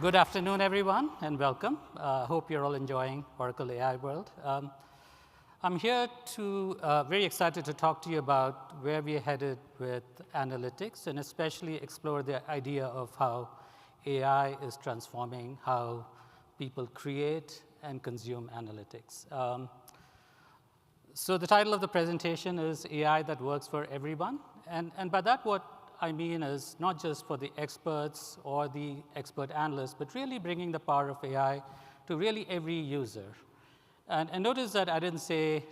Good afternoon, everyone, and welcome. Hope you're all enjoying Oracle AI World. I'm here very excited to talk to you about where we're headed with analytics, and especially explore the idea of how AI is transforming how people create and consume analytics. So the title of the presentation is AI that works for everyone. And by that, what I mean is not just for the experts or the expert analysts, but really bringing the power of AI to really every user. And notice that I didn't say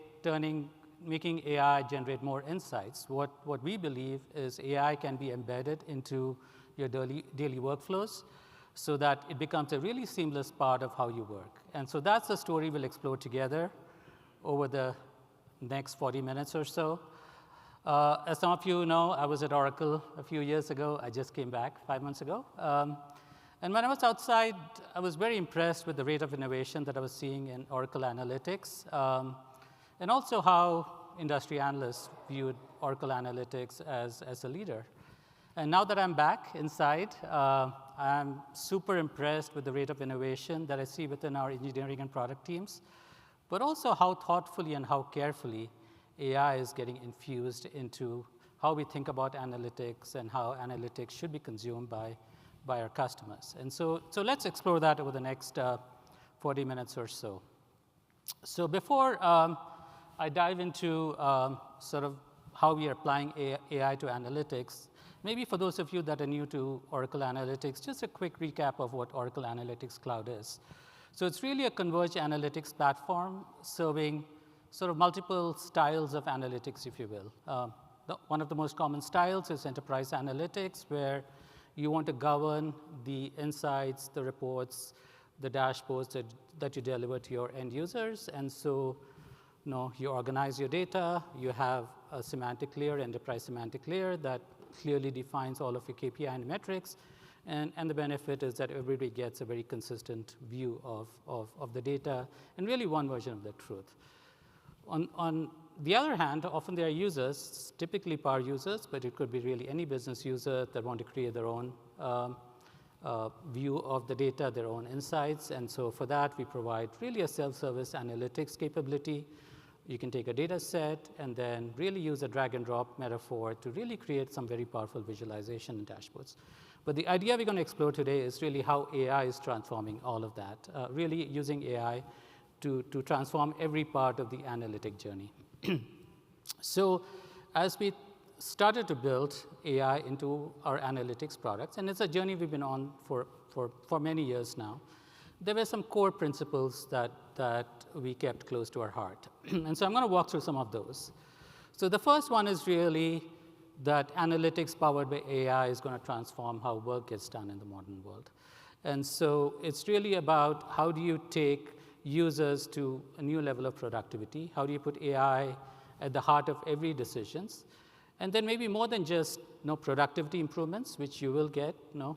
making AI generate more insights. What we believe is AI can be embedded into your daily workflows so that it becomes a really seamless part of how you work. And so that's the story we'll explore together over the next 40 minutes or so. As some of you know, I was at Oracle a few years ago. I just came back 5 months ago. And when I was outside, I was very impressed with the rate of innovation that I was seeing in Oracle Analytics, and also how industry analysts viewed Oracle Analytics as a leader. And now that I'm back inside, I'm super impressed with the rate of innovation that I see within our engineering and product teams, but also how thoughtfully and how carefully AI is getting infused into how we think about analytics and how analytics should be consumed by our customers. And so let's explore that over the next 40 minutes or so. So before I dive into sort of how we are applying AI to analytics, maybe for those of you that are new to Oracle Analytics, just a quick recap of what Oracle Analytics Cloud is. So it's really a converged analytics platform serving sort of multiple styles of analytics, if you will. One of the most common styles is enterprise analytics, where you want to govern the insights, the reports, the dashboards that you deliver to your end users. And so you organize your data. You have a semantic layer, enterprise semantic layer, that clearly defines all of your KPI and metrics. And the benefit is that everybody gets a very consistent view of the data and really one version of the truth. On the other hand, often there are users, typically power users, but it could be really any business user that want to create their own view of the data, their own insights. And so for that, we provide really a self-service analytics capability. You can take a data set and then really use a drag and drop metaphor to really create some very powerful visualization and dashboards. But the idea we're going to explore today is really how AI is transforming all of that, really using AI to transform every part of the analytic journey. So as we started to build AI into our analytics products, and it's a journey we've been on for many years now, there were some core principles that we kept close to our heart. And so I'm going to walk through some of those. So the first one is really that analytics powered by AI is going to transform how work gets done in the modern world. And so it's really about how do you take users to a new level of productivity? How do you put AI at the heart of every decisions? And then maybe more than just productivity improvements, which you will get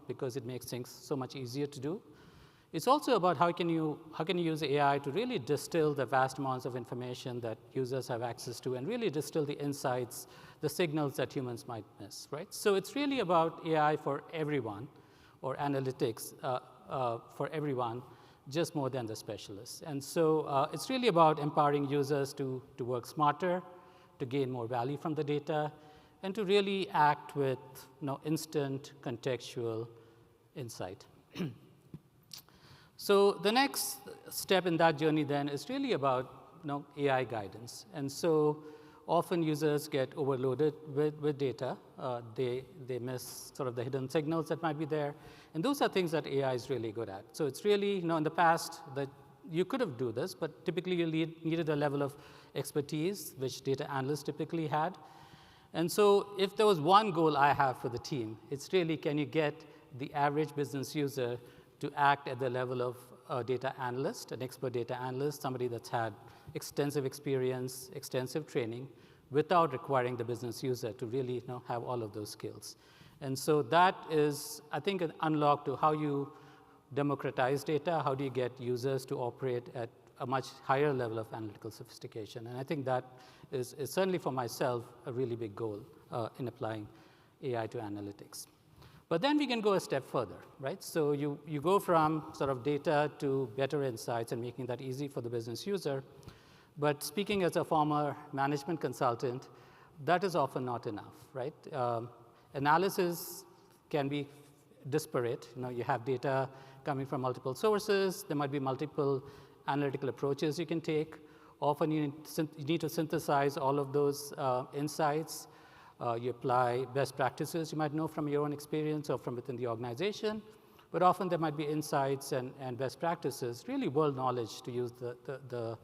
because it makes things so much easier to do. It's also about how can you use AI to really distill the vast amounts of information that users have access to and really distill the insights, the signals that humans might miss, right? So it's really about AI for everyone, or analytics for everyone, just more than the specialists. And so it's really about empowering users to work smarter, to gain more value from the data, and to really act with instant contextual insight. So the next step in that journey then is really about AI guidance. And so often users get overloaded with data. They miss sort of the hidden signals that might be there. And those are things that AI is really good at. So it's really, in the past, that you could have do this, but typically you needed a level of expertise, which data analysts typically had. And so if there was one goal I have for the team, it's really, can you get the average business user to act at the level of a data analyst, an expert data analyst, somebody that's had extensive experience, extensive training, without requiring the business user to really have all of those skills. And so that is, I think, an unlock to how you democratize data, how do you get users to operate at a much higher level of analytical sophistication. And I think that is certainly for myself a really big goal in applying AI to analytics. But then we can go a step further, right? So you go from sort of data to better insights and making that easy for the business user. But speaking as a former management consultant, that is often not enough, right? Analysis can be disparate. You have data coming from multiple sources. There might be multiple analytical approaches you can take. Often you need to synthesize all of those insights. You apply best practices you might know from your own experience or from within the organization. But often there might be insights and best practices, really world knowledge, to use the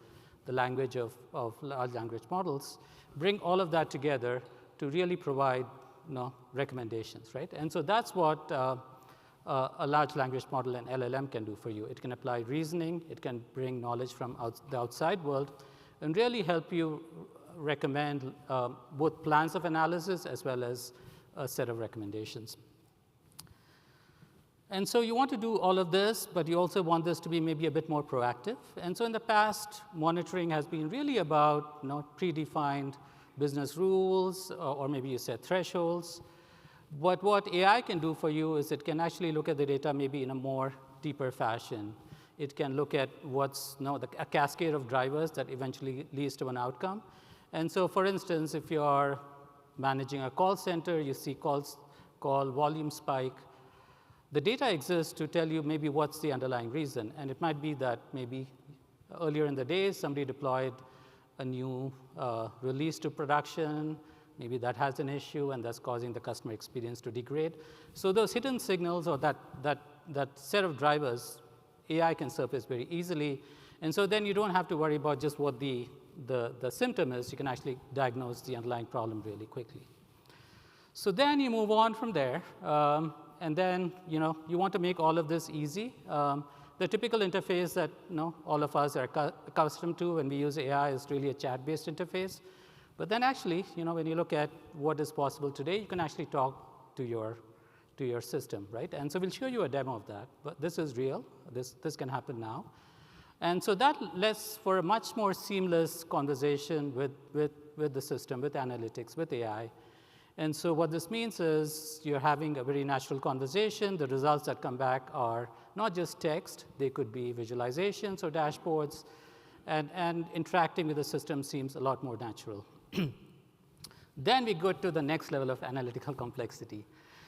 language of large language models. Bring all of that together to really provide recommendations, right? And so that's what a large language model and LLM can do for you. It can apply reasoning. It can bring knowledge from the outside world and really help you recommend both plans of analysis as well as a set of recommendations. And so you want to do all of this, but you also want this to be maybe a bit more proactive. And so in the past, monitoring has been really about predefined business rules, or maybe you set thresholds. But what AI can do for you is it can actually look at the data maybe in a more deeper fashion. It can look at what's a cascade of drivers that eventually leads to an outcome. And so, for instance, if you are managing a call center, you see call volume spike. The data exists to tell you maybe what's the underlying reason. And it might be that maybe earlier in the day, somebody deployed a new release to production. Maybe that has an issue, and that's causing the customer experience to degrade. So those hidden signals or that set of drivers, AI can surface very easily. And so then you don't have to worry about just what the symptom is. You can actually diagnose the underlying problem really quickly. So then you move on from there. And then you want to make all of this easy. The typical interface that all of us are accustomed to when we use AI is really a chat-based interface. But then actually, when you look at what is possible today, you can actually talk to your system, right? And so we'll show you a demo of that. But this is real. This can happen now. And so that lets for a much more seamless conversation with the system, with analytics, with AI. And so what this means is you're having a very natural conversation. The results that come back are not just text. They could be visualizations or dashboards. And interacting with the system seems a lot more natural. Then we go to the next level of analytical complexity.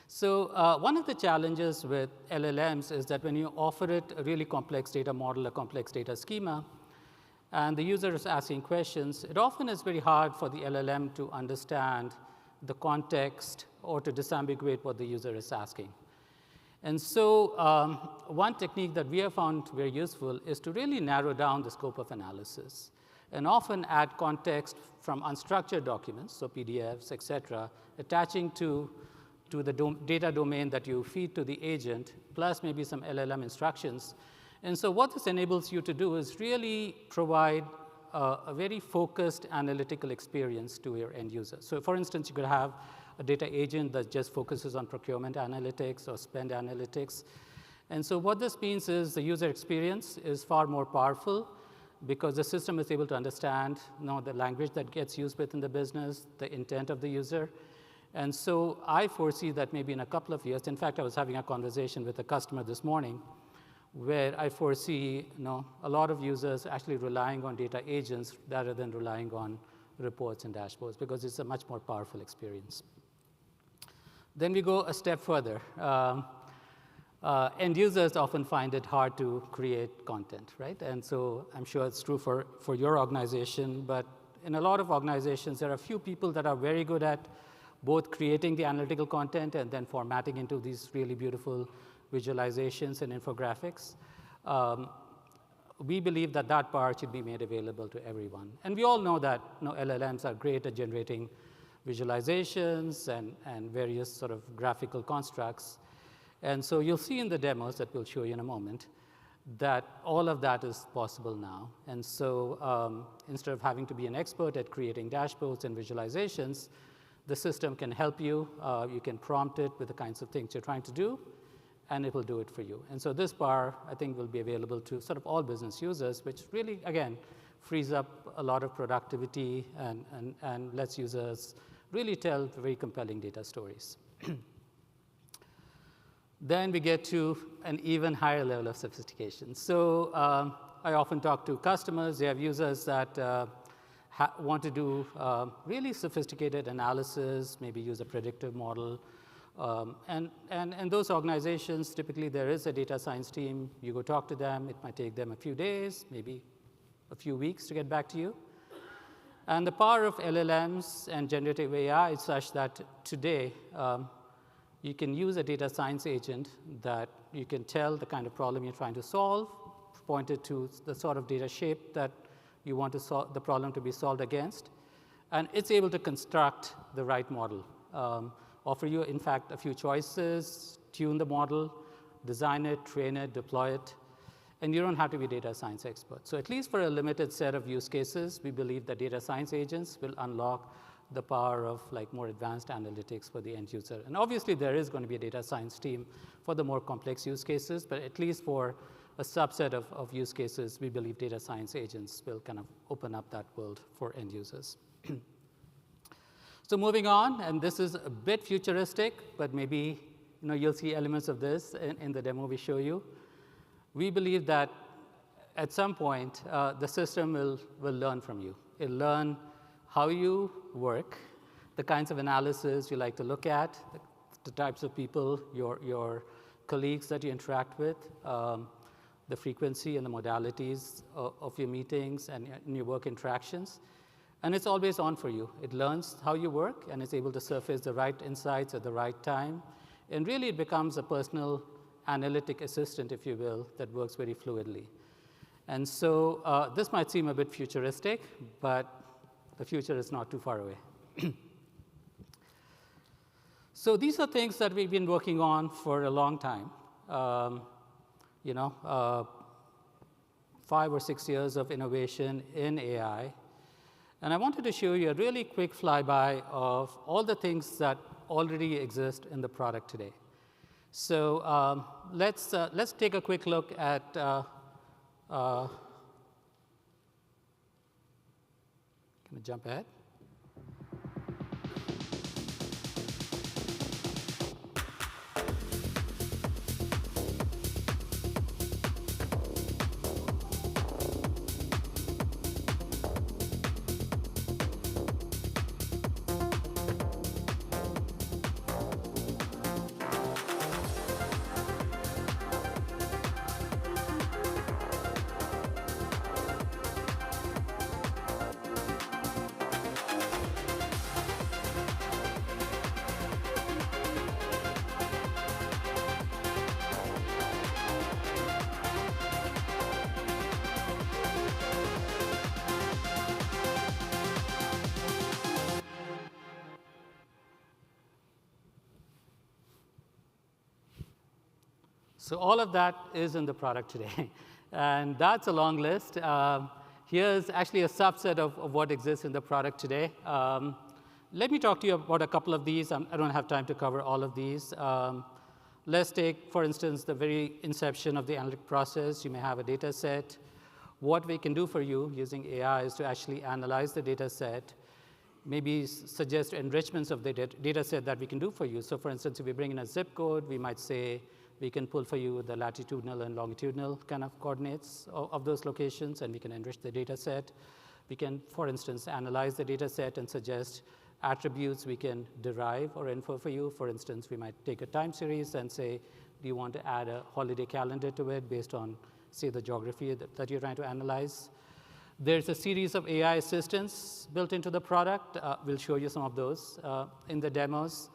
So one of the challenges with LLMs is that when you offer it a really complex data model, a complex data schema, and the user is asking questions, it often is very hard for the LLM to understand the context or to disambiguate what the user is asking. And so one technique that we have found very useful is to really narrow down the scope of analysis and often add context from unstructured documents, so PDFs, et cetera, attaching to the data domain that you feed to the agent, plus maybe some LLM instructions. And so what this enables you to do is really provide a very focused analytical experience to your end user. So for instance, you could have a data agent that just focuses on procurement analytics or spend analytics. And so what this means is the user experience is far more powerful because the system is able to understand the language that gets used within the business, the intent of the user. And so I foresee that maybe in a couple of years, in fact, I was having a conversation with a customer this morning where I foresee a lot of users actually relying on data agents rather than relying on reports and dashboards because it's a much more powerful experience. Then we go a step further. End users often find it hard to create content, right? And so I'm sure it's true for your organization, but in a lot of organizations, there are a few people that are very good at both creating the analytical content and then formatting into these really beautiful visualizations and infographics. We believe that that part should be made available to everyone. And we all know that LLMs are great at generating visualizations and various sort of graphical constructs. And so you'll see in the demos that we'll show you in a moment that all of that is possible now. And so instead of having to be an expert at creating dashboards and visualizations, the system can help you. You can prompt it with the kinds of things you're trying to do, and it will do it for you. And so this bar, I think, will be available to sort of all business users, which really, again, frees up a lot of productivity and lets users really tell very compelling data stories. Then we get to an even higher level of sophistication. So I often talk to customers. They have users that want to do really sophisticated analysis, maybe use a predictive model. And those organizations, typically there is a data science team. You go talk to them. It might take them a few days, maybe a few weeks to get back to you. And the power of LLMs and generative AI is such that today, you can use a data science agent that you can tell the kind of problem you're trying to solve, point it to the sort of data shape that you want to solve the problem to be solved against, and it's able to construct the right model, offer you, in fact, a few choices, tune the model, design it, train it, deploy it, and you don't have to be a data science expert. So at least for a limited set of use cases, we believe that data science agents will unlock the power of more advanced analytics for the end user. And obviously, there is going to be a data science team for the more complex use cases, but at least for a subset of use cases, we believe data science agents will kind of open up that world for end users. So moving on, and this is a bit futuristic, but maybe you'll see elements of this in the demo we show you. We believe that at some point, the system will learn from you. It'll learn how you work, the kinds of analysis you like to look at, the types of people, your colleagues that you interact with, the frequency and the modalities of your meetings and your work interactions. And it's always on for you. It learns how you work, and it's able to surface the right insights at the right time. And really, it becomes a personal analytic assistant, if you will, that works very fluidly. And so this might seem a bit futuristic, but the future is not too far away. So these are things that we've been working on for a long time. 5 or 6 years of innovation in AI. And I wanted to show you a really quick flyby of all the things that already exist in the product today. So let's take a quick look at can I jump ahead? So all of that is in the product today. And that's a long list. Here's actually a subset of what exists in the product today. Let me talk to you about a couple of these. I don't have time to cover all of these. Let's take, for instance, the very inception of the analytic process. You may have a data set. What we can do for you using AI is to actually analyze the data set, maybe suggest enrichments of the data set that we can do for you. So for instance, if we bring in a zip code, we might say, we can pull for you the latitudinal and longitudinal kind of coordinates of those locations, and we can enrich the data set. We can, for instance, analyze the data set and suggest attributes we can derive or infer for you. For instance, we might take a time series and say, do you want to add a holiday calendar to it based on, say, the geography that you're trying to analyze? There's a series of AI assistants built into the product. We'll show you some of those in the demos.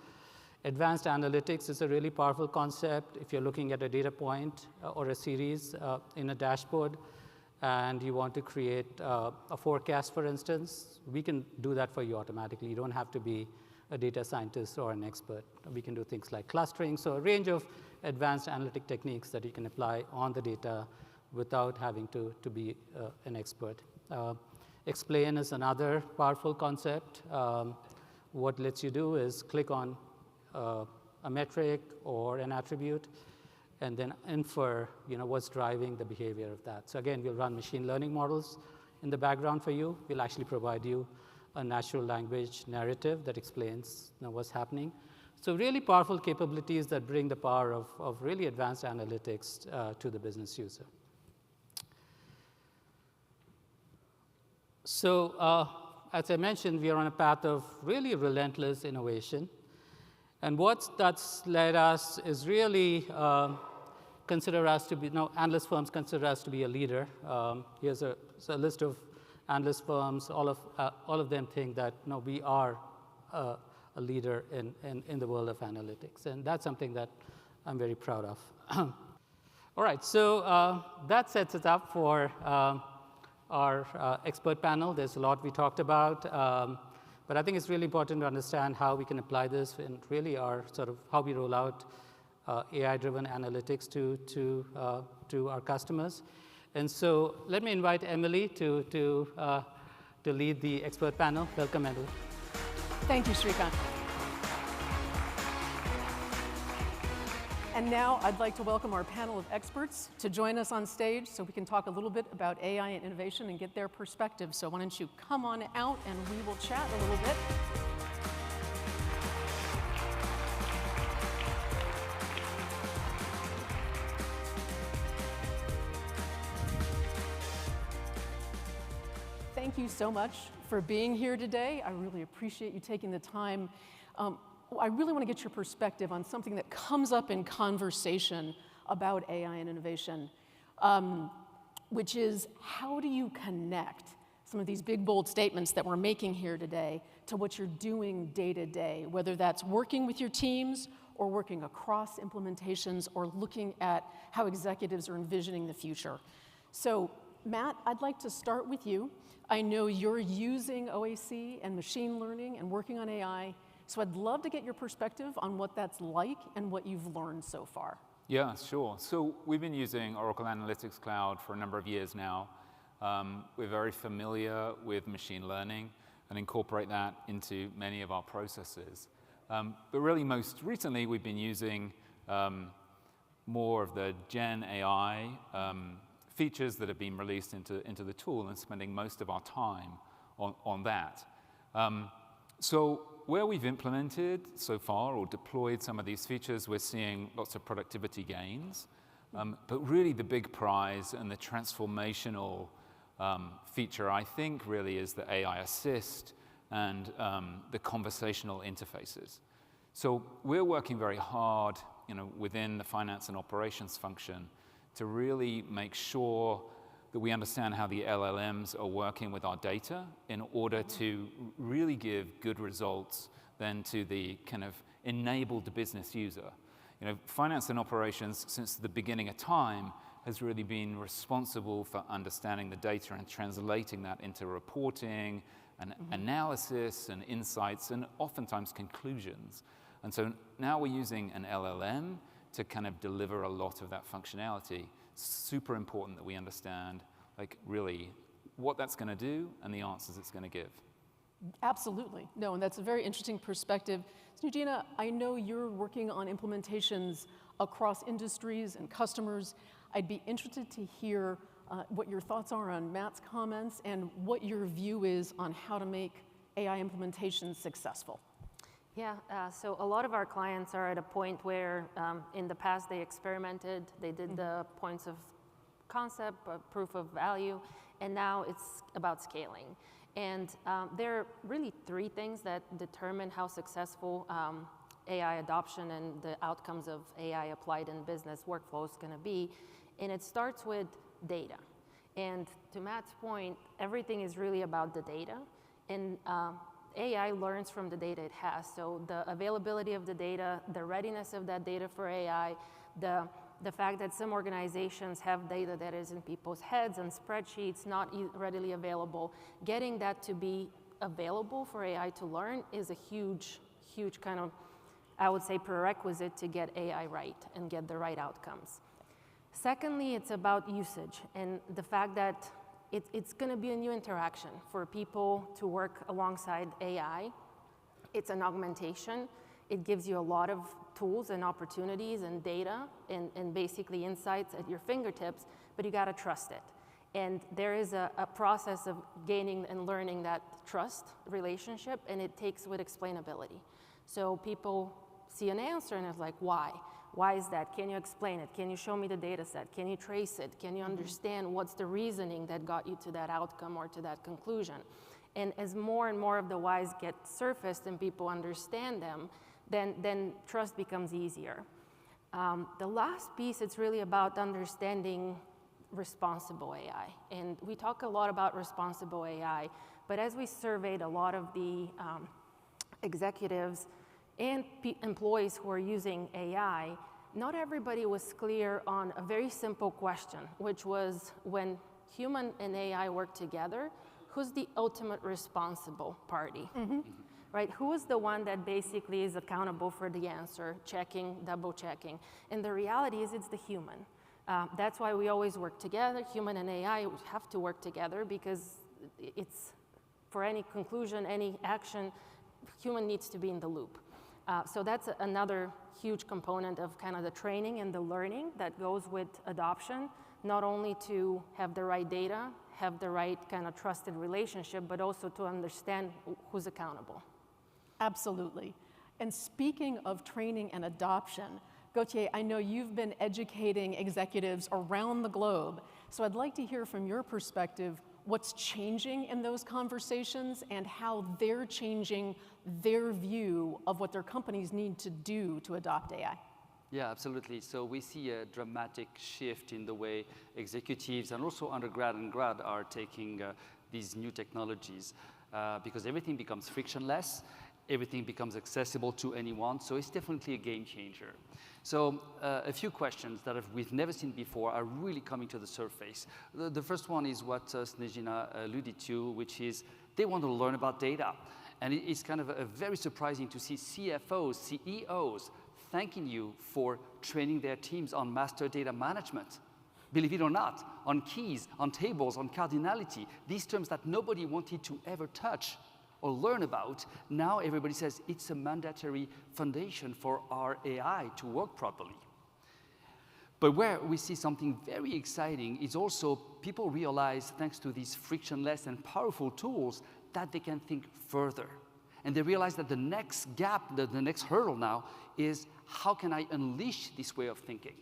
Advanced analytics is a really powerful concept. If you're looking at a data point or a series in a dashboard and you want to create a forecast, for instance, we can do that for you automatically. You don't have to be a data scientist or an expert. We can do things like clustering, so a range of advanced analytic techniques that you can apply on the data without having to be an expert. Explain is another powerful concept. What lets you do is click on a metric or an attribute, and then infer what's driving the behavior of that. So again, we'll run machine learning models in the background for you. We'll actually provide you a natural language narrative that explains what's happening. So really powerful capabilities that bring the power of really advanced analytics to the business user. So as I mentioned, we are on a path of really relentless innovation. And what that's led us is really consider us to be, analyst firms consider us to be a leader. Here's a list of analyst firms. All of them think that we are a leader in the world of analytics. And that's something that I'm very proud of. All right, so that sets us up for our expert panel. There's a lot we talked about, but I think it's really important to understand how we can apply this and really our sort of how we roll out AI-driven analytics to our customers. And so let me invite Emily to lead the expert panel. Welcome, Emily. Thank you, Srikant. And now I'd like to welcome our panel of experts to join us on stage so we can talk a little bit about AI and innovation and get their perspective. So why don't you come on out and we will chat a little bit. Thank you so much for being here today. I really appreciate you taking the time. I really want to get your perspective on something that comes up in conversation about AI and innovation, which is how do you connect some of these big, bold statements that we're making here today to what you're doing day to day, whether that's working with your teams or working across implementations or looking at how executives are envisioning the future. So, Matt, I'd like to start with you. I know you're using OAC and machine learning and working on AI. So I'd love to get your perspective on what that's like and what you've learned so far. Yeah, sure. So we've been using Oracle Analytics Cloud for a number of years now. We're very familiar with machine learning and incorporate that into many of our processes. But really most recently, we've been using more of the Gen AI features that have been released into the tool and spending most of our time on that. So where we've implemented so far or deployed some of these features, we're seeing lots of productivity gains. But really the big prize and the transformational feature, I think, really is the AI assist and the conversational interfaces. So we're working very hard, within the finance and operations function to really make sure that we understand how the LLMs are working with our data in order to really give good results then to the kind of enabled business user. Finance and operations, since the beginning of time, has really been responsible for understanding the data and translating that into reporting and analysis and insights and oftentimes conclusions. And so now we're using an LLM to kind of deliver a lot of that functionality. Super important that we understand, really what that's going to do and the answers it's going to give. Absolutely. No, and that's a very interesting perspective. Snujina, I know you're working on implementations across industries and customers. I'd be interested to hear what your thoughts are on Matt's comments and what your view is on how to make AI implementations successful. Yeah, so a lot of our clients are at a point where in the past they experimented, they did the points of concept, proof of value, and now it's about scaling. And there are really three things that determine how successful AI adoption and the outcomes of AI applied in business workflow is going to be. And it starts with data. And to Matt's point, everything is really about the data. And AI learns from the data it has. So the availability of the data, the readiness of that data for AI, the fact that some organizations have data that is in people's heads and spreadsheets, not readily available, getting that to be available for AI to learn is a huge, huge kind of, I would say, prerequisite to get AI right and get the right outcomes. Secondly, it's about usage and the fact that it's going to be a new interaction for people to work alongside AI. It's an augmentation. It gives you a lot of tools and opportunities and data and basically insights at your fingertips, but you got to trust it. And there is a process of gaining and learning that trust relationship, and it takes with explainability. So people see an answer and it's like, why? Why is that? Can you explain it? Can you show me the data set? Can you trace it? Can you understand what's the reasoning that got you to that outcome or to that conclusion? And as more and more of the whys get surfaced and people understand them, then trust becomes easier. The last piece, it's really about understanding responsible AI. And we talk a lot about responsible AI, but as we surveyed a lot of the executives and employees who are using AI, not everybody was clear on a very simple question, which was when human and AI work together, who's the ultimate responsible party? Right? Who is the one that basically is accountable for the answer, checking, double checking? And the reality is it's the human. That's why we always work together. Human and AI have to work together because it's, for any conclusion, any action, human needs to be in the loop. So that's another huge component of kind of the training and the learning that goes with adoption, not only to have the right data, have the right kind of trusted relationship, but also to understand who's accountable. Absolutely. And speaking of training and adoption, Gauthier, I know you've been educating executives around the globe, so I'd like to hear from your perspective what's changing in those conversations and how they're changing their view of what their companies need to do to adopt AI. Yeah, absolutely. So we see a dramatic shift in the way executives and also undergrad and grad are taking these new technologies because everything becomes frictionless, everything becomes accessible to anyone, so it's definitely a game changer. So a few questions that we've never seen before are really coming to the surface. The first one is what Snežina alluded to, which is they want to learn about data. And it's kind of very surprising to see CFOs, CEOs thanking you for training their teams on master data management. Believe it or not, on keys, on tables, on cardinality, these terms that nobody wanted to ever touch or learn about, now everybody says it's a mandatory foundation for our AI to work properly. But where we see something very exciting is also people realize, thanks to these frictionless and powerful tools, that they can think further. And they realize that the next gap, the next hurdle now is how can I unleash this way of thinking?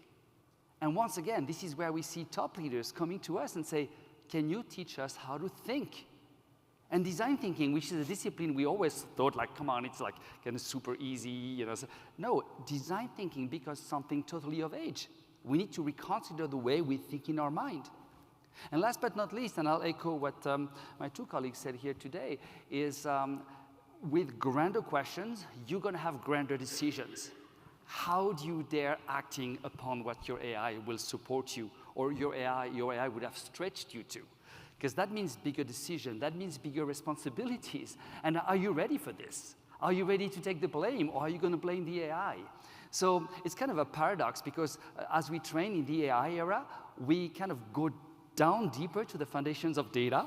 And once again, this is where we see top leaders coming to us and say, can you teach us how to think? And design thinking, which is a discipline we always thought like, come on, it's like kind of super easy, you know. So, no, design thinking becomes something totally of age. We need to reconsider the way we think in our mind. And last but not least, and I'll echo what my two colleagues said here today, is with grander questions, you're going to have grander decisions. How do you dare acting upon what your AI will support you, or your AI would have stretched you to? Because that means bigger decision, that means bigger responsibilities. And are you ready for this? Are you ready to take the blame, or are you going to blame the AI? So it's kind of a paradox, because as we train in the AI era, we kind of go down deeper to the foundations of data,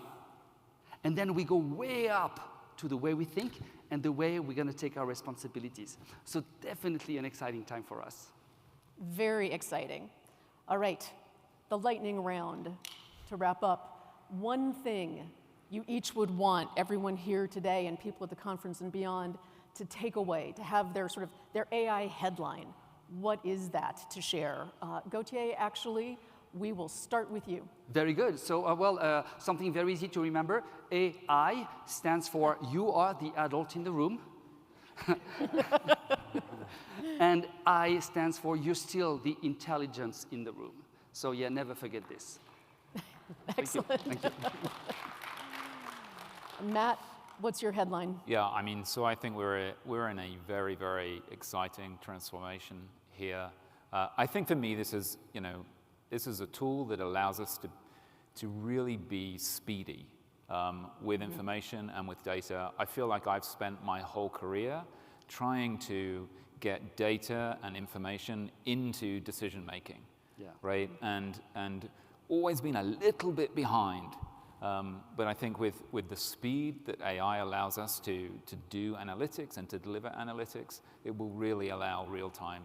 and then we go way up to the way we think and the way we're going to take our responsibilities. So definitely an exciting time for us. Very exciting. All right, the lightning round. To wrap up, one thing you each would want everyone here today and people at the conference and beyond to take away, to have their sort of their AI headline. What is that to share? Gauthier, actually, we will start with you. Very good. So, something very easy to remember. AI stands for you are the adult in the room. And I stands for you're still the intelligence in the room. So yeah, never forget this. Excellent. Thank you. Matt, what's your headline? Yeah, I mean, so I think we're in a very, very exciting transformation here. I think for me, this is, you know, this is a tool that allows us to really be speedy with information and with data. I feel like I've spent my whole career trying to get data and information into decision making, right? And always been a little bit behind. But I think with the speed that AI allows us to do analytics and to deliver analytics, it will really allow real-time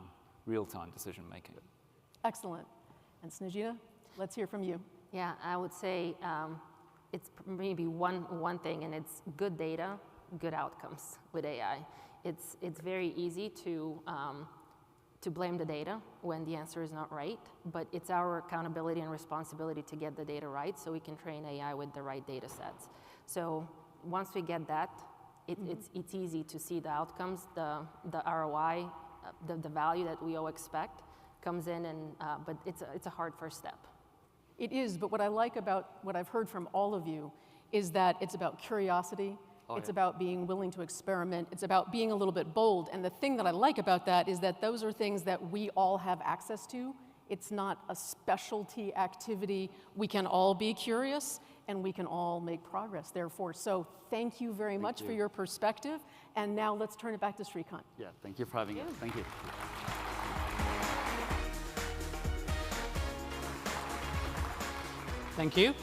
decision making. Excellent. And Snežina, let's hear from you. Yeah, I would say it's maybe one thing, and it's good data, good outcomes with AI. it's very easy to blame the data when the answer is not right, but it's our accountability and responsibility to get the data right so we can train AI with the right data sets. So once we get that, it's easy to see the outcomes, the ROI, the value that we all expect comes in, and but it's a hard first step. It is, but what I like about what I've heard from all of you is that it's about curiosity, it's about being willing to experiment, it's about being a little bit bold, and the thing that I like about that is that those are things that we all have access to. It's not a specialty activity. We can all be curious, and we can all make progress, therefore. So thank you very much for your perspective, and now let's turn it back to Srikant. Yeah, thank you for having us. Thank you. Thank you.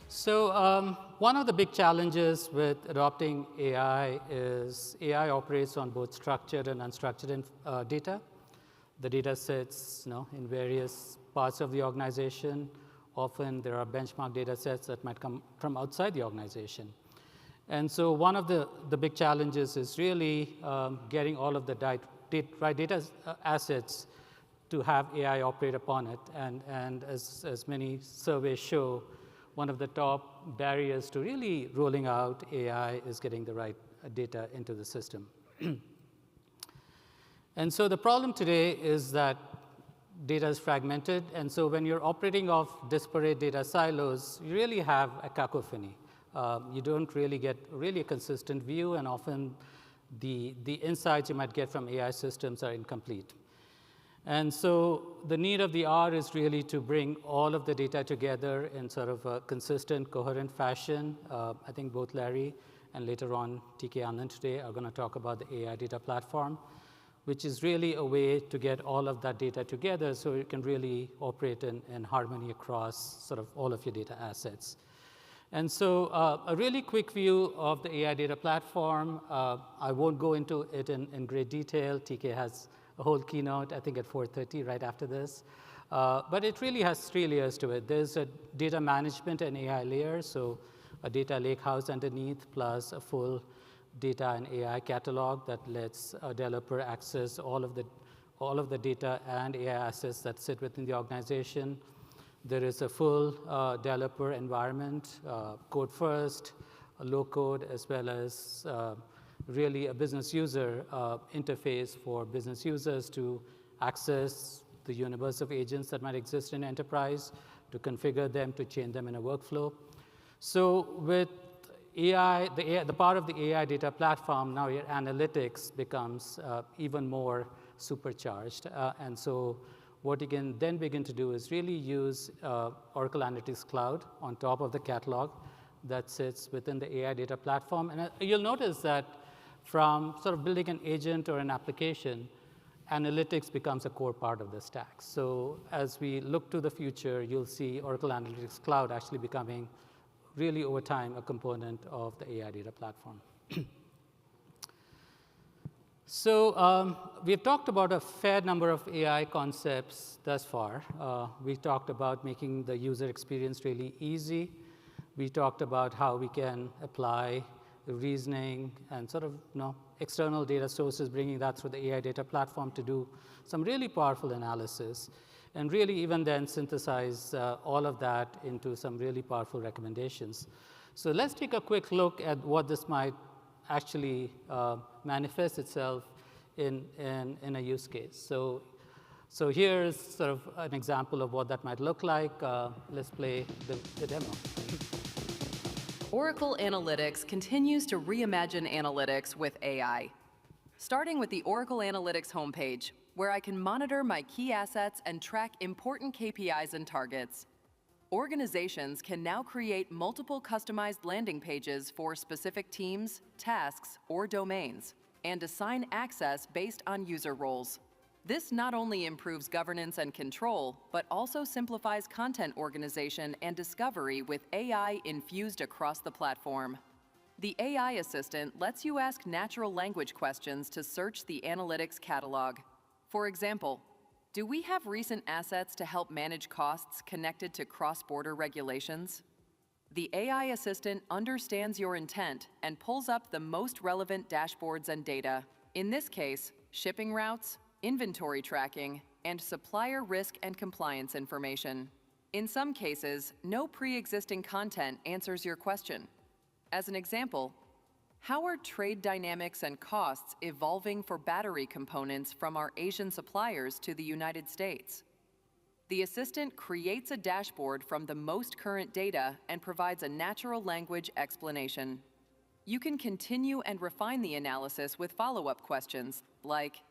So one of the big challenges with adopting AI is AI operates on both structured and unstructured data. The data sits in various parts of the organization. Often there are benchmark data sets that might come from outside the organization. And so one of the big challenges is really getting all of the right data assets to have AI operate upon it. And as many surveys show, one of the top barriers to really rolling out AI is getting the right data into the system. And so the problem today is that data is fragmented. And so when you're operating off disparate data silos, you really have a cacophony. You don't really get a consistent view, and often the insights you might get from AI systems are incomplete. And so the need of the hour is really to bring all of the data together in sort of a consistent, coherent fashion. I think both Larry and later on TK Anand today are going to talk about the AI data platform, which is really a way to get all of that data together so you can really operate in harmony across sort of all of your data assets. And so a really quick view of the AI data platform. I won't go into it in great detail. TK has a whole keynote, I think at 4:30 right after this. But it really has 3 layers to it. There's a data management and AI layer, so a data lakehouse underneath, plus a full data and AI catalog that lets a developer access all of the data and AI assets that sit within the organization. There is a full developer environment, code first, low code, as well as really a business user interface for business users to access the universe of agents that might exist in enterprise, to configure them, to change them in a workflow. So with AI, the part of the AI data platform, now your analytics becomes even more supercharged. And so what you can then begin to do is really use Oracle Analytics Cloud on top of the catalog that sits within the AI data platform. And you'll notice that from sort of building an agent or an application, analytics becomes a core part of the stack. So as we look to the future, you'll see Oracle Analytics Cloud actually becoming really over time a component of the AI data platform. So we've talked about a fair number of AI concepts thus far. We talked about making the user experience really easy. We talked about how we can apply the reasoning and sort of external data sources, bringing that through the AI data platform to do some really powerful analysis, and really even then synthesize all of that into some really powerful recommendations. So let's take a quick look at what this might actually manifest itself in a use case. So here's sort of an example of what that might look like. Let's play the demo. Oracle Analytics continues to reimagine analytics with AI. Starting with the Oracle Analytics homepage, where I can monitor my key assets and track important KPIs and targets. Organizations can now create multiple customized landing pages for specific teams, tasks, or domains, and assign access based on user roles. This not only improves governance and control, but also simplifies content organization and discovery with AI infused across the platform. The AI assistant lets you ask natural language questions to search the analytics catalog. For example, do we have recent assets to help manage costs connected to cross-border regulations? The AI assistant understands your intent and pulls up the most relevant dashboards and data. In this case, shipping routes, inventory tracking, and supplier risk and compliance information. In some cases, no pre-existing content answers your question. As an example, how are trade dynamics and costs evolving for battery components from our Asian suppliers to the United States? The assistant creates a dashboard from the most current data and provides a natural language explanation. You can continue and refine the analysis with follow-up questions like,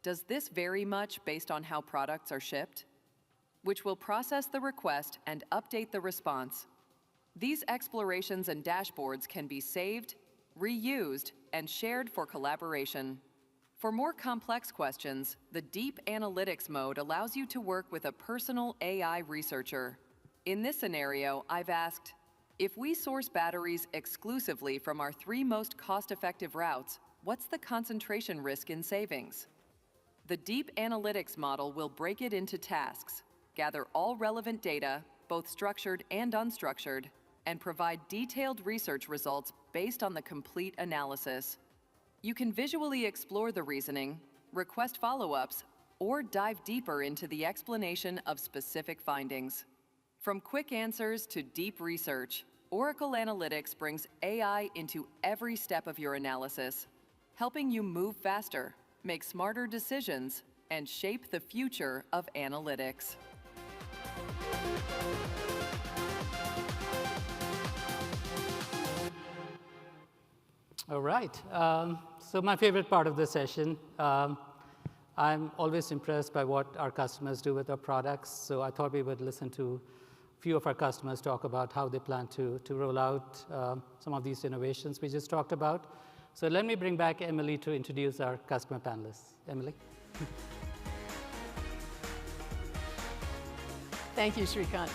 does this vary much based on how products are shipped? Which will process the request and update the response. These explorations and dashboards can be saved, reused, and shared for collaboration. For more complex questions, the Deep Analytics mode allows you to work with a personal AI researcher. In this scenario, I've asked, if we source batteries exclusively from our 3 most cost-effective routes, what's the concentration risk in savings? The Deep Analytics model will break it into tasks, gather all relevant data, both structured and unstructured, and provide detailed research results based on the complete analysis. You can visually explore the reasoning, request follow-ups, or dive deeper into the explanation of specific findings. From quick answers to deep research, Oracle Analytics brings AI into every step of your analysis, helping you move faster, make smarter decisions, and shape the future of analytics. All right. So my favorite part of the session, I'm always impressed by what our customers do with our products. So I thought we would listen to a few of our customers talk about how they plan to roll out some of these innovations we just talked about. So let me bring back Emily to introduce our customer panelists. Emily. Thank you, Srikant.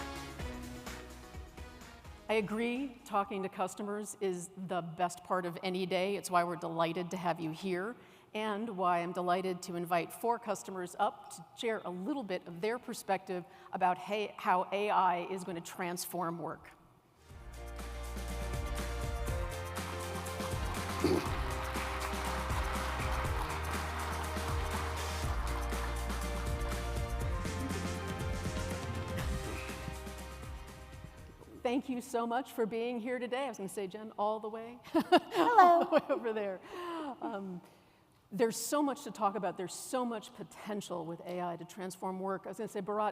I agree, talking to customers is the best part of any day. It's why we're delighted to have you here, and why I'm delighted to invite 4 customers up to share a little bit of their perspective about how AI is going to transform work. Thank you so much for being here today. I was going to say, Jen, all the way, all the way over there. There's so much to talk about. There's so much potential with AI to transform work. I was going to say, Bharat,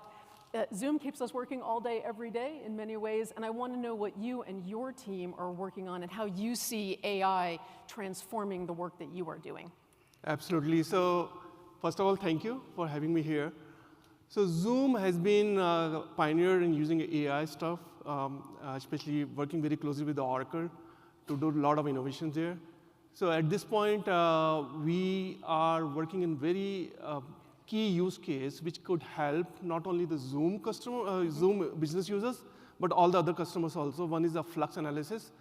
Zoom keeps us working all day, every day in many ways, and I want to know what you and your team are working on and how you see AI transforming the work that you are doing. Absolutely. So first of all, thank you for having me here. So Zoom has been a pioneer in using AI stuff, especially working very closely with Oracle to do a lot of innovations there. So at this point, we are working in very key use case, which could help not only the Zoom Zoom business users, but all the other customers also. One is the flux analysis,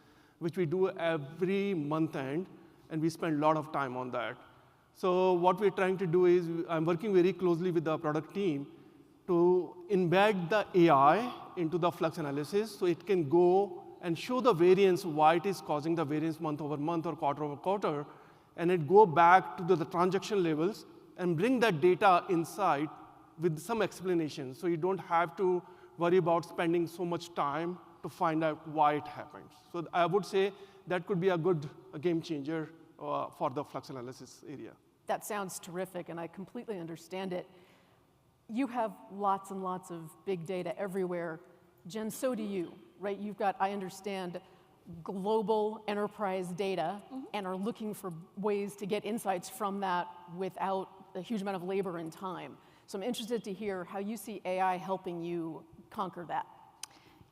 which we do every month end, and we spend a lot of time on that. So what we're trying to do is, I'm working very closely with the product team to embed the AI into the flux analysis so it can go and show the variance, why it is causing the variance month over month or quarter over quarter, and it go back to the transaction levels and bring that data inside with some explanation. So you don't have to worry about spending so much time to find out why it happens. So I would say that could be a good game changer for the flux analysis area. That sounds terrific, and I completely understand it. You have lots and lots of big data everywhere. Jen, so do you, right? You've got, I understand, global enterprise data and are looking for ways to get insights from that without a huge amount of labor and time. So I'm interested to hear how you see AI helping you conquer that.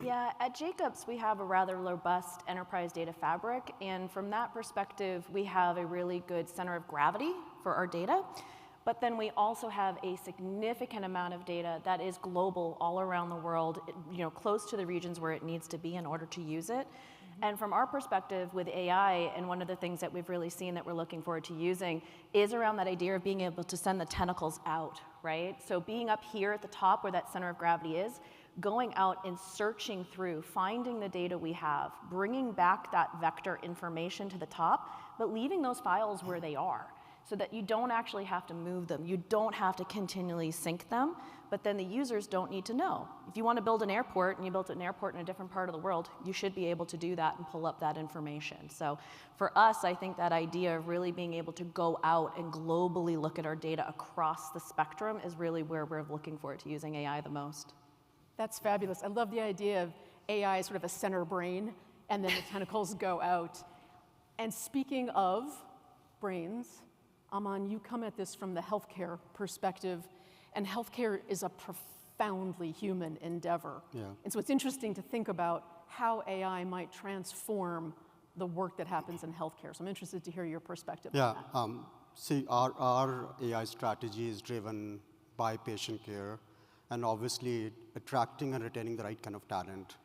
Yeah, at Jacobs, we have a rather robust enterprise data fabric, and from that perspective, we have a really good center of gravity for our data. But then we also have a significant amount of data that is global all around the world, close to the regions where it needs to be in order to use it. And from our perspective with AI, and one of the things that we've really seen that we're looking forward to using is around that idea of being able to send the tentacles out, right? So being up here at the top where that center of gravity is, going out and searching through, finding the data we have, bringing back that vector information to the top, but leaving those files where they are so that you don't actually have to move them. You don't have to continually sync them, but then the users don't need to know. If you want to build an airport and you built an airport in a different part of the world, you should be able to do that and pull up that information. So for us, I think that idea of really being able to go out and globally look at our data across the spectrum is really where we're looking forward to using AI the most. That's fabulous. I love the idea of AI as sort of a center brain, and then the tentacles go out. And speaking of brains, Aman, you come at this from the healthcare perspective, and healthcare is a profoundly human endeavor. Yeah. And so it's interesting to think about how AI might transform the work that happens in healthcare. So I'm interested to hear your perspective Yeah. on that. See, our AI strategy is driven by patient care, and obviously attracting and retaining the right kind of talent.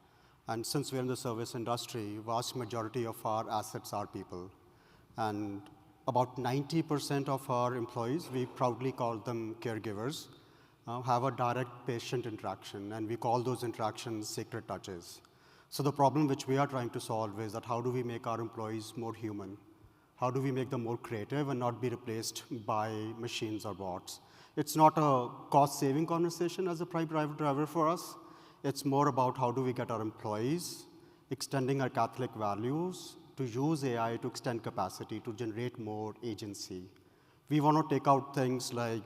And since we're in the service industry, vast majority of our assets are people. And about 90% of our employees, we proudly call them caregivers, have a direct patient interaction, and we call those interactions sacred touches. So the problem which we are trying to solve is that how do we make our employees more human? How do we make them more creative and not be replaced by machines or bots? It's not a cost-saving conversation as a prime driver for us. It's more about how do we get our employees extending our Catholic values to use AI to extend capacity, to generate more agency. We want to take out things like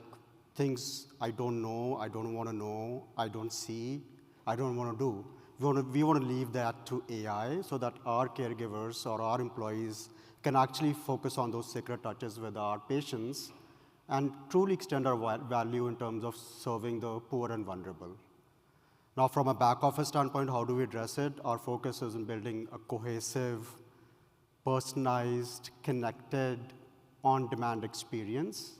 things I don't know, I don't want to know, I don't see, I don't want to do. We want to leave that to AI so that our caregivers or our employees can actually focus on those sacred touches with our patients and truly extend our value in terms of serving the poor and vulnerable. Now, from a back office standpoint, how do we address it? Our focus is in building a cohesive, personalized, connected, on-demand experience,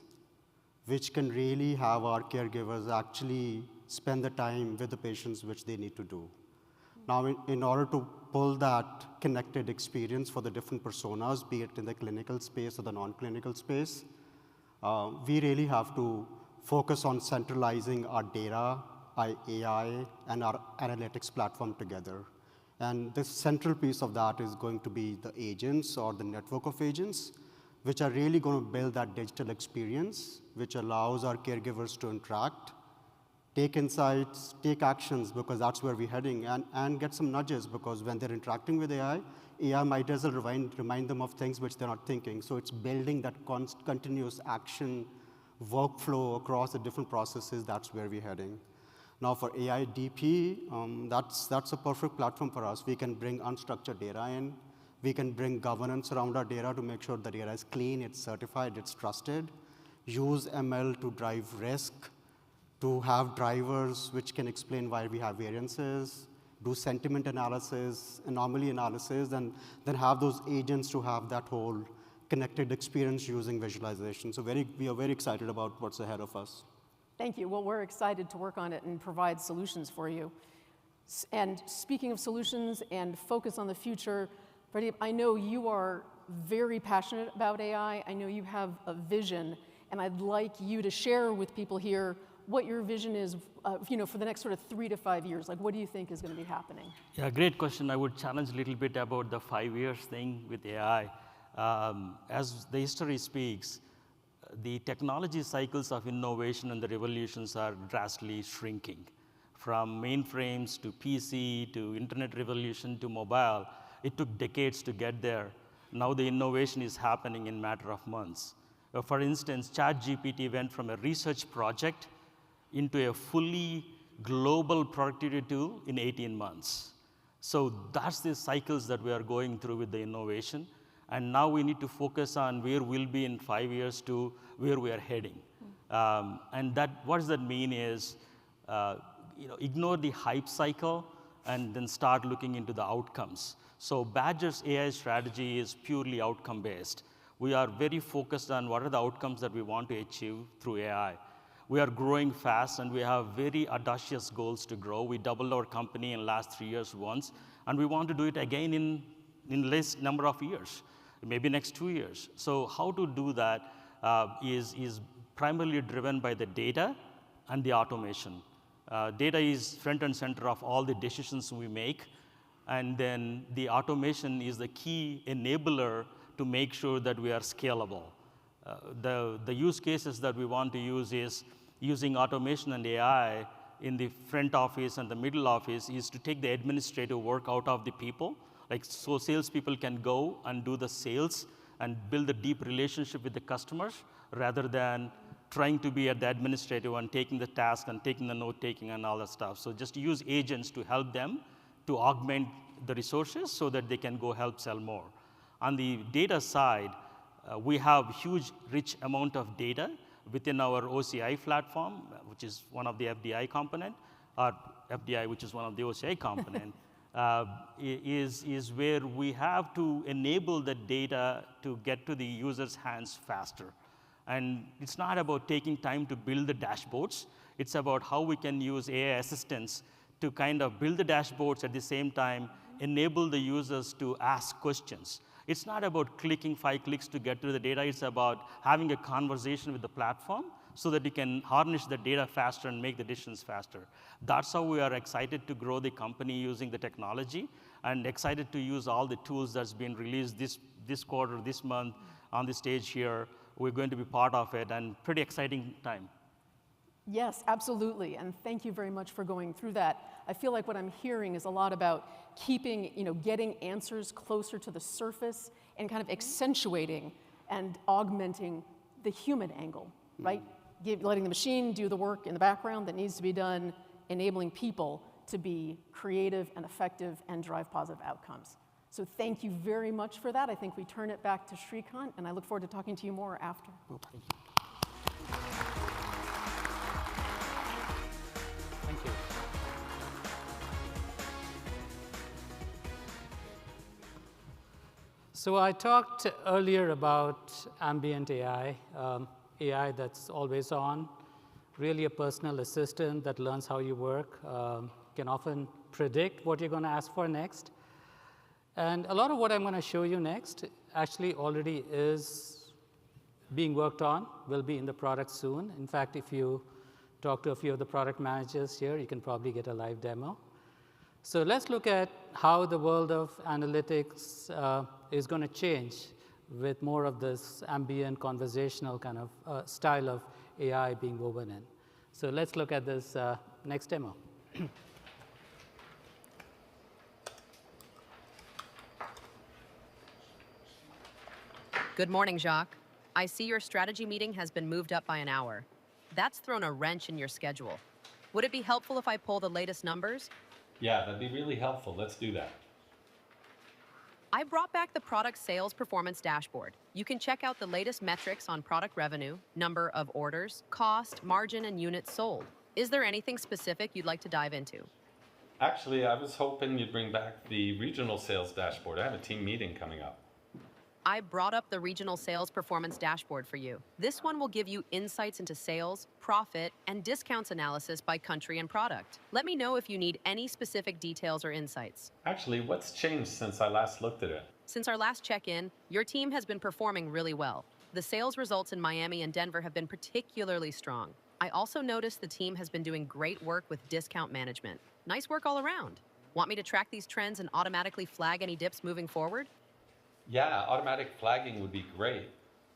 which can really have our caregivers actually spend the time with the patients which they need to do. Now, in order to pull that connected experience for the different personas, be it in the clinical space or the non-clinical space, we really have to focus on centralizing our data, our AI, and our analytics platform together. And the central piece of that is going to be the agents or the network of agents, which are really going to build that digital experience, which allows our caregivers to interact, take insights, take actions, because that's where we're heading, and get some nudges, because when they're interacting with AI might as well remind them of things which they're not thinking. So it's building that continuous action workflow across the different processes. That's where we're heading. Now for AI DP, that's a perfect platform for us. We can bring unstructured data in. We can bring governance around our data to make sure the data is clean, it's certified, it's trusted. Use ML to drive risk, to have drivers which can explain why we have variances, do sentiment analysis, anomaly analysis, and then have those agents to have that whole connected experience using visualization. So we are very excited about what's ahead of us. Thank you. Well, we're excited to work on it and provide solutions for you. And speaking of solutions and focus on the future, Pradeep, I know you are very passionate about AI. I know you have a vision, and I'd like you to share with people here what your vision is, for the next sort of 3 to 5 years. Like, what do you think is going to be happening? Yeah, great question. I would challenge a little bit about the 5 years thing with AI. As the history speaks, the technology cycles of innovation and the revolutions are drastically shrinking. From mainframes to PC to internet revolution to mobile, it took decades to get there. Now the innovation is happening in a matter of months. For instance, ChatGPT went from a research project into a fully global productivity tool in 18 months. So that's the cycles that we are going through with the innovation. And now we need to focus on where we'll be in 5 years to where we are heading. And what does that mean is, ignore the hype cycle and then start looking into the outcomes. So Badger's AI strategy is purely outcome-based. We are very focused on what are the outcomes that we want to achieve through AI. We are growing fast, and we have very audacious goals to grow. We doubled our company in the last 3 years once, and we want to do it again in less number of years, maybe next 2 years. So how to do that is primarily driven by the data and the automation. Data is front and center of all the decisions we make. And then the automation is the key enabler to make sure that we are scalable. The use cases that we want to use is using automation and AI in the front office and the middle office is to take the administrative work out of the people. Like, so salespeople can go and do the sales and build a deep relationship with the customers rather than trying to be at the administrative and taking the task and taking the note-taking and all that stuff. So just use agents to help them to augment the resources so that they can go help sell more. On the data side, we have huge, rich amount of data within our OCI platform, which is one of the FDI component, or FDI, which is one of the OCI component, is where we have to enable the data to get to the user's hands faster. And it's not about taking time to build the dashboards. It's about how we can use AI assistants to kind of build the dashboards at the same time, enable the users to ask questions. It's not about clicking 5 clicks to get to the data. It's about having a conversation with the platform so that you can harness the data faster and make the decisions faster. That's how we are excited to grow the company using the technology and excited to use all the tools that's been released this quarter, this month on the stage here. We're going to be part of it, and pretty exciting time. Yes, absolutely, and thank you very much for going through that. I feel like what I'm hearing is a lot about keeping, getting answers closer to the surface and kind of accentuating and augmenting the human angle, right? Letting the machine do the work in the background that needs to be done, enabling people to be creative and effective and drive positive outcomes. So thank you very much for that. I think we turn it back to Shrikant, and I look forward to talking to you more after. Thank you. So I talked earlier about ambient AI, AI that's always on, really a personal assistant that learns how you work, can often predict what you're going to ask for next. And a lot of what I'm going to show you next actually already is being worked on, will be in the product soon. In fact, if you talk to a few of the product managers here, you can probably get a live demo. So let's look at how the world of analytics is going to change with more of this ambient conversational kind of style of AI being woven in. So let's look at this next demo. Good morning, Jacques. I see your strategy meeting has been moved up by an hour. That's thrown a wrench in your schedule. Would it be helpful if I pull the latest numbers? Yeah, that'd be really helpful. Let's do that. I brought back the product sales performance dashboard. You can check out the latest metrics on product revenue, number of orders, cost, margin, and units sold. Is there anything specific you'd like to dive into? Actually, I was hoping you'd bring back the regional sales dashboard. I have a team meeting coming up. I brought up the regional sales performance dashboard for you. This one will give you insights into sales, profit, and discounts analysis by country and product. Let me know if you need any specific details or insights. Actually, what's changed since I last looked at it? Since our last check-in, your team has been performing really well. The sales results in Miami and Denver have been particularly strong. I also noticed the team has been doing great work with discount management. Nice work all around. Want me to track these trends and automatically flag any dips moving forward? Yeah, automatic flagging would be great.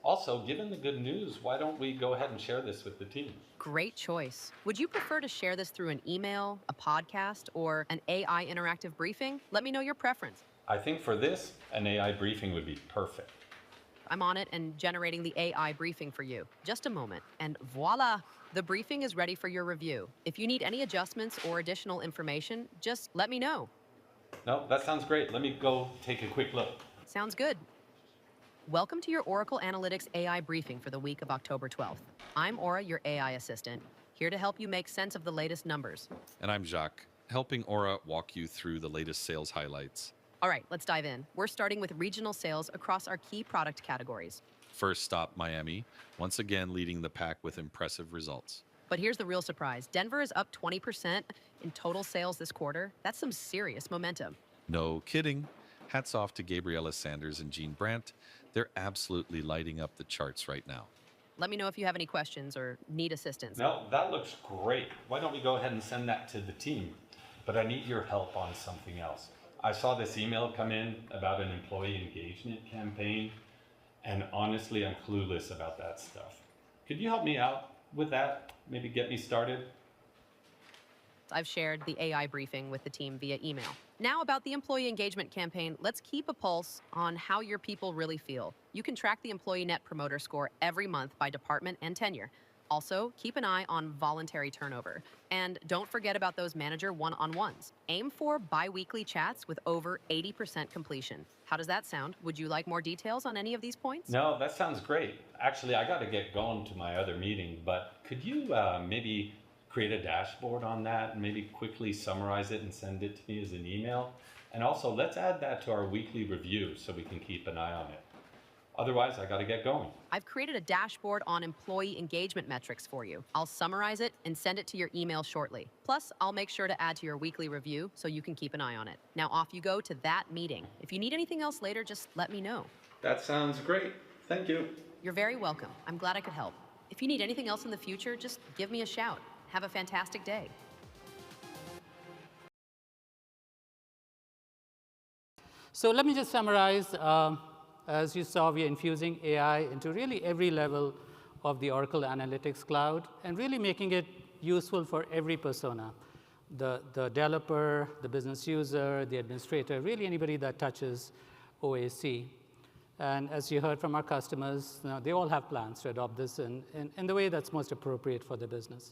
Also, given the good news, why don't we go ahead and share this with the team? Great choice. Would you prefer to share this through an email, a podcast, or an AI interactive briefing? Let me know your preference. I think for this, an AI briefing would be perfect. I'm on it and generating the AI briefing for you. Just a moment, and voila! The briefing is ready for your review. If you need any adjustments or additional information, just let me know. No, that sounds great. Let me go take a quick look. Sounds good. Welcome to your Oracle Analytics AI briefing for the week of October 12th. I'm Aura, your AI assistant, here to help you make sense of the latest numbers. And I'm Jacques, helping Aura walk you through the latest sales highlights. All right, let's dive in. We're starting with regional sales across our key product categories. First stop, Miami, once again leading the pack with impressive results. But here's the real surprise. Denver is up 20% in total sales this quarter. That's some serious momentum. No kidding. Hats off to Gabriella Sanders and Jean Brandt. They're absolutely lighting up the charts right now. Let me know if you have any questions or need assistance. No, that looks great. Why don't we go ahead and send that to the team? But I need your help on something else. I saw this email come in about an employee engagement campaign, and honestly, I'm clueless about that stuff. Could you help me out with that? Maybe get me started? I've shared the AI briefing with the team via email. Now about the employee engagement campaign, let's keep a pulse on how your people really feel. You can track the employee net promoter score every month by department and tenure. Also, keep an eye on voluntary turnover. And don't forget about those manager one-on-ones. Aim for bi-weekly chats with over 80% completion. How does that sound? Would you like more details on any of these points? No, that sounds great. Actually, I got to get going to my other meeting, but could you maybe create a dashboard on that and maybe quickly summarize it and send it to me as an email? And also, let's add that to our weekly review so we can keep an eye on it. Otherwise, I got to get going. I've created a dashboard on employee engagement metrics for you. I'll summarize it and send it to your email shortly. Plus, I'll make sure to add to your weekly review so you can keep an eye on it. Now off you go to that meeting. If you need anything else later, just let me know. That sounds great. Thank you. You're very welcome. I'm glad I could help. If you need anything else in the future, just give me a shout. Have a fantastic day. So let me just summarize. As you saw, we are infusing AI into really every level of the Oracle Analytics Cloud and really making it useful for every persona. The developer, the business user, the administrator, really anybody that touches OAC. And as you heard from our customers, they all have plans to adopt this in the way that's most appropriate for the business.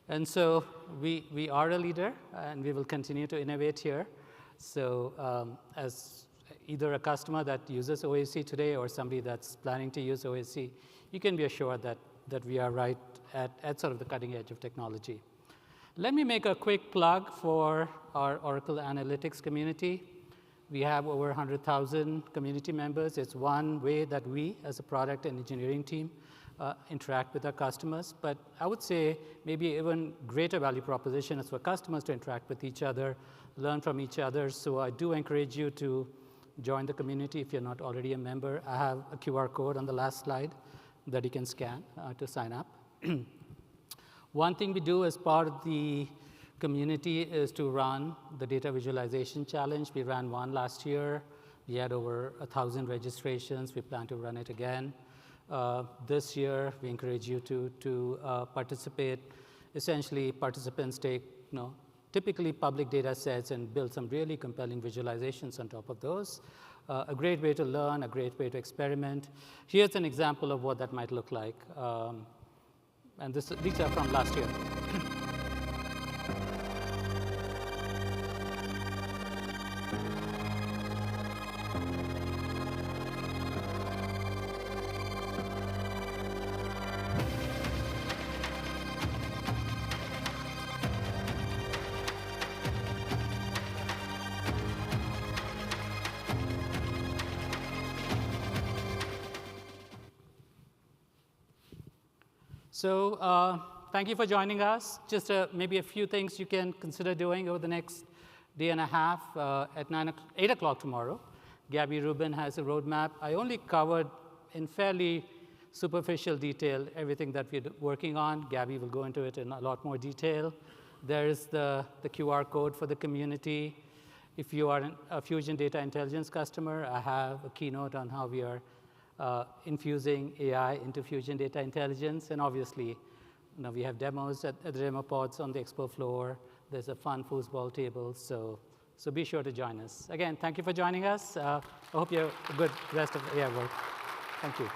And so we are a leader, and we will continue to innovate here. So as either a customer that uses OAC today or somebody that's planning to use OAC, you can be assured that we are right at sort of the cutting edge of technology. Let me make a quick plug for our Oracle Analytics community. We have over 100,000 community members. It's one way that we, as a product and engineering team, interact with our customers. But I would say maybe even greater value proposition is for customers to interact with each other, learn from each other. So I do encourage you to join the community if you're not already a member. I have a QR code on the last slide that you can scan to sign up. One thing we do as part of the community is to run the data visualization challenge. We ran one last year. We had over 1,000 registrations. We plan to run it again. This year, we encourage you to participate. Essentially, participants take typically public data sets and build some really compelling visualizations on top of those. A great way to learn, a great way to experiment. Here's an example of what that might look like. And these are from last year. So thank you for joining us. Just maybe a few things you can consider doing over the next day and a half. At 8 o'clock tomorrow, Gabby Rubin has a roadmap. I only covered in fairly superficial detail everything that we're working on. Gabby will go into it in a lot more detail. There is the QR code for the community. If you are a Fusion Data Intelligence customer, I have a keynote on how we are infusing AI into Fusion Data Intelligence. And obviously, we have demos at the demo pods on the expo floor. There's a fun foosball table. So be sure to join us. Again, thank you for joining us. I hope you have a good rest of the work. Thank you.